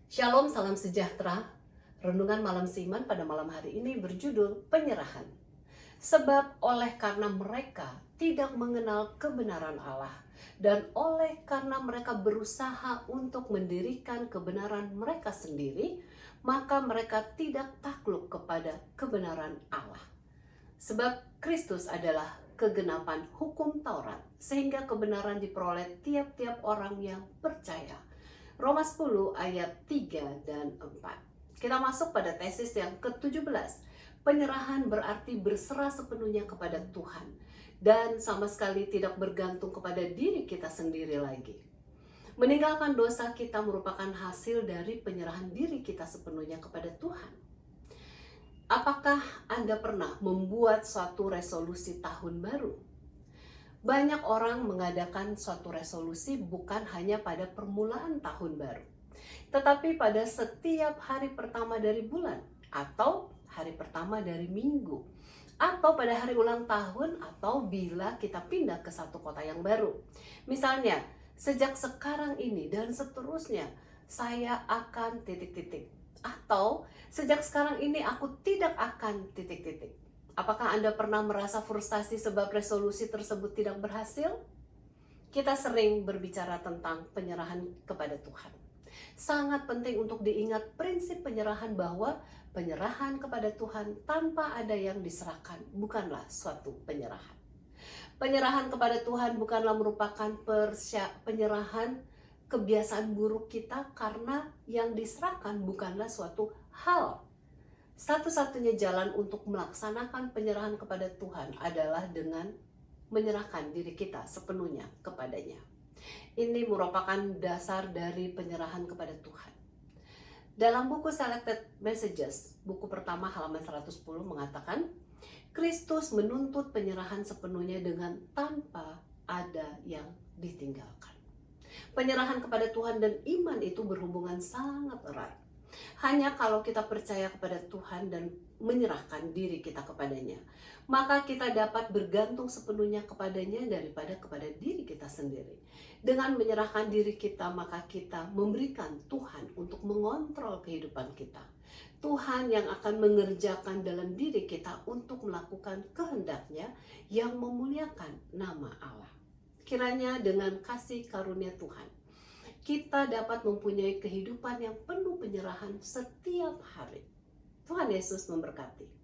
Shalom, salam sejahtera. Renungan Malam Siman pada malam hari ini berjudul Penyerahan. Sebab oleh karena mereka tidak mengenal kebenaran Allah, dan oleh karena mereka berusaha untuk mendirikan kebenaran mereka sendiri, maka mereka tidak takluk kepada kebenaran Allah. Sebab Kristus adalah kegenapan hukum Taurat, sehingga kebenaran diperoleh tiap-tiap orang yang percaya. Roma 10 ayat 3 dan 4. Kita masuk pada tesis yang ke-17. Penyerahan berarti berserah sepenuhnya kepada Tuhan dan sama sekali tidak bergantung kepada diri kita sendiri lagi. Meninggalkan dosa kita merupakan hasil dari penyerahan diri kita sepenuhnya kepada Tuhan. Apakah Anda pernah membuat suatu resolusi tahun baru? Banyak orang mengadakan suatu resolusi bukan hanya pada permulaan tahun baru, tetapi pada setiap hari pertama dari bulan, atau hari pertama dari minggu, atau pada hari ulang tahun, atau bila kita pindah ke satu kota yang baru. Misalnya, sejak sekarang ini dan seterusnya, saya akan titik-titik. Atau, sejak sekarang ini aku tidak akan titik-titik. Apakah Anda pernah merasa frustasi sebab resolusi tersebut tidak berhasil? Kita sering berbicara tentang penyerahan kepada Tuhan. Sangat penting untuk diingat prinsip penyerahan bahwa penyerahan kepada Tuhan tanpa ada yang diserahkan bukanlah suatu penyerahan. Penyerahan kepada Tuhan bukanlah merupakan penyerahan kebiasaan buruk kita karena yang diserahkan bukanlah suatu hal. Satu-satunya jalan untuk melaksanakan penyerahan kepada Tuhan adalah dengan menyerahkan diri kita sepenuhnya kepadanya. Ini merupakan dasar dari penyerahan kepada Tuhan. Dalam buku Selected Messages, buku pertama halaman 110 mengatakan, Kristus menuntut penyerahan sepenuhnya dengan tanpa ada yang ditinggalkan. Penyerahan kepada Tuhan dan iman itu berhubungan sangat erat. Hanya kalau kita percaya kepada Tuhan dan menyerahkan diri kita kepadanya, maka kita dapat bergantung sepenuhnya kepadanya daripada kepada diri kita sendiri. Dengan menyerahkan diri kita, maka kita memberikan Tuhan untuk mengontrol kehidupan kita. Tuhan yang akan mengerjakan dalam diri kita untuk melakukan kehendaknya yang memuliakan nama Allah. Kiranya dengan kasih karunia Tuhan, kita dapat mempunyai kehidupan yang penuh penyerahan setiap hari. Tuhan Yesus memberkati.